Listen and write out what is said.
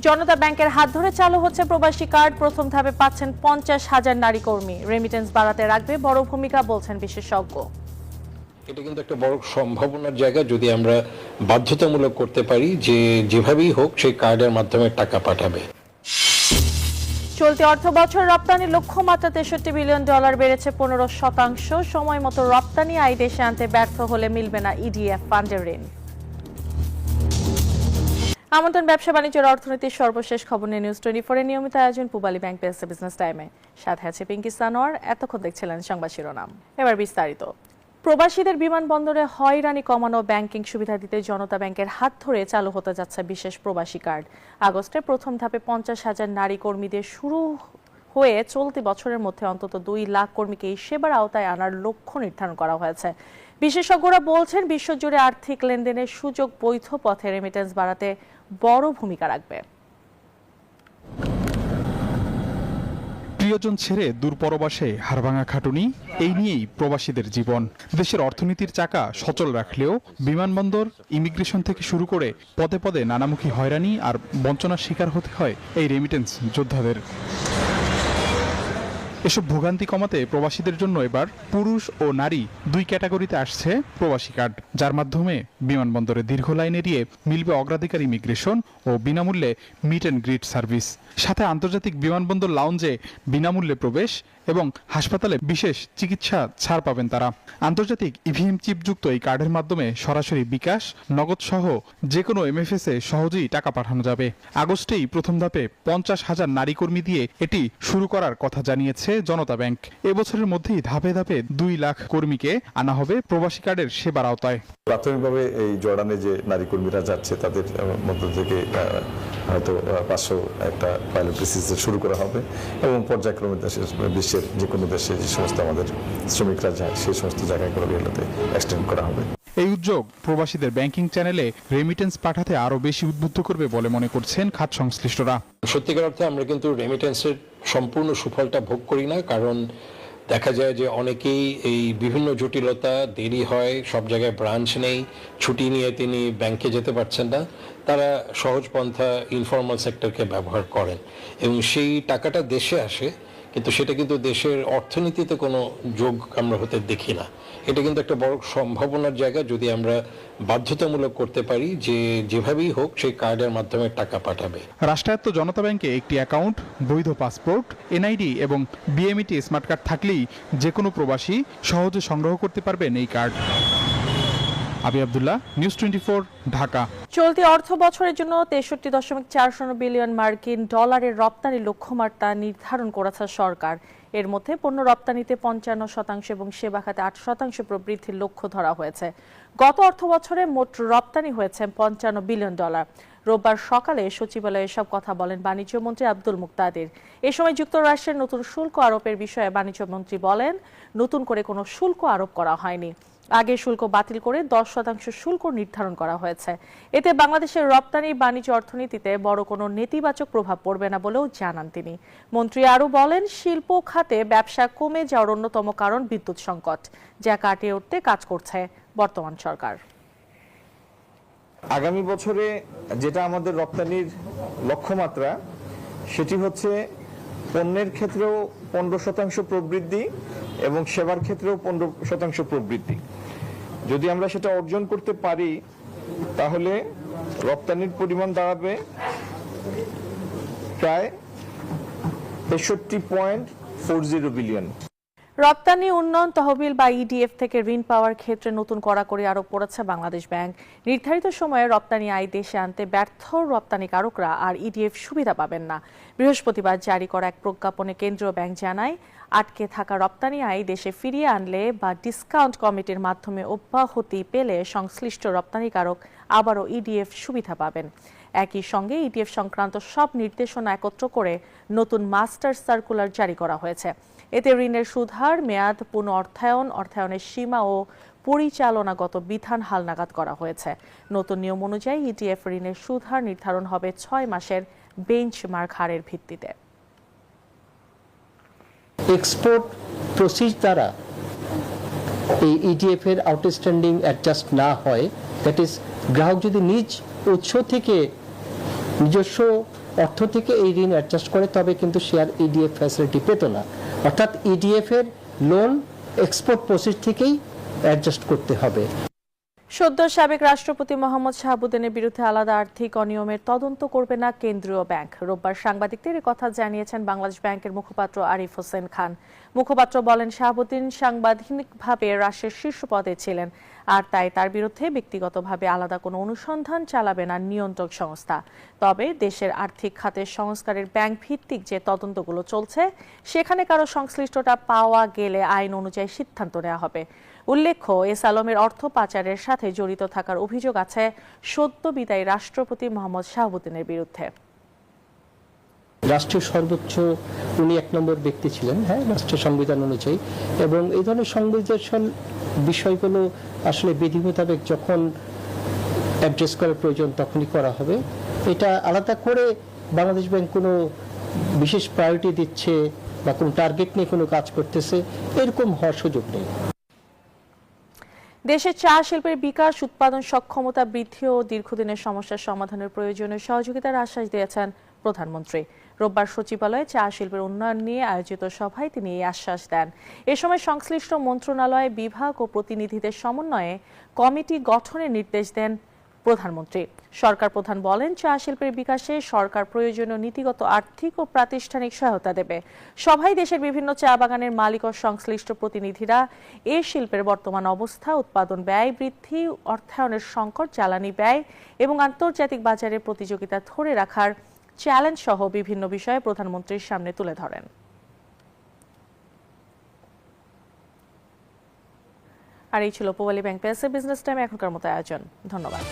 জনতা ব্যাংকের হাত ধরে চালু হচ্ছে প্রবাসী কার্ড। প্রথম ধাপে পাচ্ছেন 50,000 নারী কর্মী। রেমিটেন্স বাড়াতে রাখবে বড় ভূমিকা বলছেন বিশেষজ্ঞ। এটা কিন্তু একটা বড় সম্ভাবনার জায়গা যদি আমরা বাধ্যতামূলক করতে পারি যে যেভাবেই হোক সেই কার্ডের মাধ্যমে টাকা পাঠাবে। চলতি অর্থ বছর রপ্তানি লক্ষ্যমাত্রা $63 বিলিয়ন বেড়েছে 15%। সময় মতো রপ্তানি আয় দেশে আনতে ব্যর্থ হলে মিলবে না ইডিএফ ফান্ডের ঋণ। আমন্ত্রণ ব্যবসা বাণিজ্যের অর্থনীতির সর্বশেষ খবর নিয়ে নিউজ 24 এর নিয়মিত আয়োজন পূবালী ব্যাংক পেয়েছে বিজনেস টাইমে। সাথে আছে পিঙ্কি সানোয়ার। এতক্ষণ দেখছিলেন সংবাদ শিরোনাম, এবার বিস্তারিত। প্রবাসীদের বিমানবন্দরে হয়রানি কমানো, ব্যাংকিং সুবিধা দিতে জনতা ব্যাংকের হাত ধরে চালু হতে যাচ্ছে বিশেষ প্রবাসী কার্ড। আগস্টে প্রথম ধাপে 50,000 নারী কর্মীদের শুরু হয়ে চলতি বছরের মধ্যে অন্তত 2 লাখ কর্মীকে এই সেবার আওতায় আনার লক্ষ্য নির্ধারণ করা হয়েছে। বিশেষজ্ঞরা বলছেন বিশ্বজুড়ে আর্থিক লেনদেনের সুযোগ বৈধ পথে রেমিটেন্স বাড়াতে বড় ভূমিকা রাখবে। প্রিয়জন ছেড়ে দূরপরবাসে হাড়ভাঙা খাটুনি, এই নিয়েই প্রবাসীদের জীবন। দেশের অর্থনীতির চাকা সচল রাখলেও বিমানবন্দর, ইমিগ্রেশন থেকে শুরু করে পদে পদে নানামুখী হয়রানি আর বঞ্চনার শিকার হতে হয় এই রেমিটেন্স যোদ্ধাদের। এসব ভোগান্তি কমাতে প্রবাসীদের জন্য এবার পুরুষ ও নারী 2 ক্যাটাগরিতে আসছে প্রবাসী কার্ড, যার মাধ্যমে বিমানবন্দরে দীর্ঘ লাইন এড়িয়ে মিলবে অগ্রাধিকার ইমিগ্রেশন ও বিনামূল্যে মিট অ্যান্ড গ্রিট সার্ভিস। সাথে আন্তর্জাতিক বিমানবন্দর লাউঞ্জে বিনামূল্যে প্রবেশ এবং হাসপাতালে বিশেষ চিকিৎসা ছাড় পাবেন তারা। আন্তর্জাতিক ইভিএম চিপযুক্ত এই কার্ডের মাধ্যমে সরাসরি বিকাশ, নগদ সহ যে কোনো MFS এ সহজেই টাকা পাঠানো যাবে। আগস্টেই প্রথম ধাপে 50,000 নারী কর্মী দিয়ে এটি শুরু করার কথা জানিয়েছে জনতা ব্যাংক। এবছরের মধ্যেই ধাপে ধাপে 2 লাখ কর্মীকে আনা হবে প্রবাসী কার্ডের সেবার আওতায়। প্রাথমিকভাবে এই জর্ডানে যে নারী কর্মীরা যাচ্ছে তাদের মধ্য থেকে হয়তো 500 একটা পাইলট বেসিসে শুরু করা হবে এবং পর্যায়ক্রমে বিশ্বের যে কোনো দেশে যে সমস্ত আমাদের শ্রমিকরা যায় সেই সমস্ত জায়গাগুলো এগুলোতে এক্সটেন্ড করা হবে। এই উদ্যোগ প্রবাসীদের ব্যাংকিং চ্যানেলে রেমিটেন্স পাঠাতে আরো বেশি উদ্বুদ্ধ করবে বলে মনে করছেন খাত সংশ্লিষ্টরা। সত্যিকার অর্থে আমরা কিন্তু রেমিটেন্সের সম্পূর্ণ সুফলটা ভোগ করি না, কারণ দেখা যায় যে অনেকেই এই বিভিন্ন জটিলতা, দেরি হয়, সব জায়গায় ব্রাঞ্চ নেই, ছুটি নিয়ে তিনি ব্যাংকে যেতে পারছেন না, তারা সহজ পন্থা ইনফর্মাল সেক্টরকে ব্যবহার করেন এবং সেই টাকাটা দেশে আসে, কিন্তু সেটা কিন্তু দেশের অর্থনীতিতে কোনো যোগ আমরা হতে দেখি না। এটা কিন্তু একটা বড় সম্ভাবনার জায়গা যদি আমরা বাধ্যতামূলক করতে পারি যে যেভাবেই হোক সেই কার্ডের মাধ্যমে টাকা পাঠাবে। রাষ্ট্রায়ত্ত জনতা ব্যাংকে একটি অ্যাকাউন্ট, বৈধ পাসপোর্ট, NID এবং BMET স্মার্ট কার্ড থাকলেই যে কোনো প্রবাসী সহজে সংগ্রহ করতে পারবেন এই কার্ড। আবি আব্দুল্লাহ, নিউজ 24, ঢাকা। চলতি অর্থ বছরের জন্য 63.40 বিলিয়ন মার্কিন ডলারের রপ্তানি লক্ষ্যমাত্রা নির্ধারণ করেছে সরকার। এর মধ্যে পণ্য রপ্তানিতে 55% এবং সেবা খাতে 8% প্রবৃদ্ধির লক্ষ্য ধরা হয়েছে। গত অর্থ বছরে মোট রপ্তানি হয়েছে $55 বিলিয়ন। রোববার সকালে সচিবালয়ে এসব কথা বলেন বাণিজ্য মন্ত্রী আব্দুল মুক্তাদির। এ সময় যুক্তরাষ্ট্রের নতুন শুল্ক আরোপের বিষয়ে বাণিজ্য মন্ত্রী বলেন, নতুন করে কোনো শুল্ক আরোপ করা হয়নি। আগে শুল্ক বাতিল করে 10% শুল্ক নির্ধারণ করা হয়েছে। এতে বাংলাদেশের রপ্তানি বাণিজ্য অর্থনীতিতে বড় কোনো নেতিবাচক প্রভাব পড়বে না বলেও জানান তিনি। মন্ত্রী আরও বলেন, শিল্প খাতে ব্যবসা কমে যাওয়ার অন্যতম কারণ বিদ্যুৎ সংকট, যা কাটিয়ে উঠতে কাজ করছে বর্তমান সরকার। আগামী বছরে যেটা আমাদের রপ্তানির লক্ষ্যমাত্রা, সেটি হচ্ছে পণ্যের ক্ষেত্রেও 15% প্রবৃদ্ধি এবং সেবার ক্ষেত্রেও 15% প্রবৃদ্ধি। যদি আমরা সেটা অর্জন করতে পারি তাহলে রপ্তানির পরিমাণ দাঁড়াবে প্রায় 63.40 বিলিয়ন। রপ্তানি উন্নয়ন তহবিল বা EDF থেকে ঋণ পাওয়ার ক্ষেত্রে নতুন কড়াকড়ি আরোপ করেছে বাংলাদেশ ব্যাংক। নির্ধারিত সময়ে রপ্তানি আয় দেশে আনতে ব্যর্থ রপ্তানিকারকরা আর EDF সুবিধা পাবেন না। বৃহস্পতিবার জারি করা এক প্রজ্ঞাপনে কেন্দ্রীয় ব্যাংক জানায়, আটকে থাকা রপ্তানি আয় দেশে ফিরিয়ে আনলে বা ডিসকাউন্ট কমিটির মাধ্যমে অব্যাহতি পেলে সংশ্লিষ্ট রপ্তানিকারক আবারও EDF সুবিধা পাবেন। একই সঙ্গে EDF সংক্রান্ত সব নির্দেশনা একত্র করে নতুন মাস্টার সার্কুলার জারি করা হয়েছে। এতে ঋণের সুদহার, মেয়াদ, পুনঃ অর্থায়নের সীমা ও পরিচালনাগত বিধান হালনাগাদ করা হয়েছে। নতুন নিয়ম অনুযায়ী ETF ঋণের সুদহার নির্ধারণ হবে 6 মাসের বেঞ্চমার্ক হারের ভিত্তিতে। এক্সপোর্ট প্রসিজ দ্বারা এই ETF এর আউটস্ট্যান্ডিং অ্যাডজাস্ট না হয়, দ্যাট ইজ গ্রাহক যদি নিজ উৎস থেকে নিজস্ব অর্থ থেকে এই ঋণ অ্যাডজাস্ট করে তবে কিন্তু সে আর ইডিএফ ফ্যাসিলিটি পেত না। অর্থাৎ ইডিএফ এর লোন এক্সপোর্ট প্রসিড থেকেই অ্যাডজাস্ট করতে হবে। সদ্য সাবেক রাষ্ট্রপতি মোহাম্মদ শাহাবুদ্দিনের বিরুদ্ধে আলাদা আর্থিক অনিয়মের তদন্ত করবে না কেন্দ্রীয় ব্যাংক। রোববার সাংবাদিকদের কথা জানিয়েছেন বাংলাদেশ ব্যাংকের মুখপাত্র আরিফ হোসেন খান। মুখপাত্র বলেন, শাহাবুদ্দিন সাংবিধানিকভাবে রাষ্ট্রের শীর্ষ পদে ছিলেন, আর তাই তার বিরুদ্ধে ব্যক্তিগতভাবে আলাদা কোনো অনুসন্ধান চালাবে না নিয়ন্ত্রক সংস্থা। তবে দেশের আর্থিক খাতের সংস্কারের ব্যাংক ভিত্তিক যে তদন্তগুলো চলছে, সেখানে কারো সংশ্লিষ্টতা পাওয়া গেলে আইন অনুযায়ী সিদ্ধান্ত নেওয়া হবে। উল্লেখ্য, এস আলমের অর্থ পাচারের সাথে জড়িত থাকার অভিযোগ আছে সদ্য বিদায়ী রাষ্ট্রপতি মোহাম্মদ শাহাবুদ্দিনের বিরুদ্ধে। রাষ্ট্রের সর্বোচ্চ উনি 1 নম্বর ব্যক্তি ছিলেন, হ্যাঁ, রাষ্ট্রের সংবিধান অনুযায়ী, এবং এই ধরনের সংবেদনশীল বিষয়গুলো আসলে বিধি মোতাবেক যখন অ্যাড্রেস করার প্রয়োজন তখনই করা হবে। এটা আলাদা করে বাংলাদেশ ব্যাংক কোনো বিশেষ প্রায়োরিটি দিচ্ছে বা কোনো টার্গেট নিয়ে কোনো কাজ করতেছে, এরকম হওয়ার সুযোগ নেই। দেশের চা শিল্পের বিকাশ, উৎপাদন সক্ষমতা বৃদ্ধি ও দীর্ঘদিনের সমস্যার সমাধানের প্রয়োজনীয় সহযোগিতার আশ্বাস দিয়েছেন প্রধানমন্ত্রী। রোববার সচিবালয়ে চা শিল্পের উন্নয়ন নিয়ে আয়োজিত সভায় তিনি এই আশ্বাস দেন। এ সময় সংশ্লিষ্ট মন্ত্রণালয়, বিভাগ ও প্রতিনিধিদের সমন্বয়ে কমিটি গঠনের নির্দেশ দেন প্রধানমন্ত্রী। সরকার প্রধান বলেন, চা শিল্পের বিকাশে সরকার প্রয়োজনীয় নীতিগত, আর্থিক ও প্রাতিষ্ঠানিক সহায়তা দেবে। সভায় দেশের বিভিন্ন চা বাগানের মালিক ও সংশ্লিষ্ট প্রতিনিধিরা এ শিল্পের বর্তমান অবস্থা, উৎপাদন ব্যয় বৃদ্ধি, অর্থায়নের সংকট, জ্বালানি ব্যয় এবং আন্তর্জাতিক বাজারে প্রতিযোগিতা ধরে রাখার চ্যালেঞ্জ সহ বিভিন্ন বিষয়ে প্রধানমন্ত্রীর সামনে তুলে ধরেন। আর এই ছিল পূবালী ব্যাংক পেসে বিজনেস টাইম এখনকার মতো আয়োজন। ধন্যবাদ।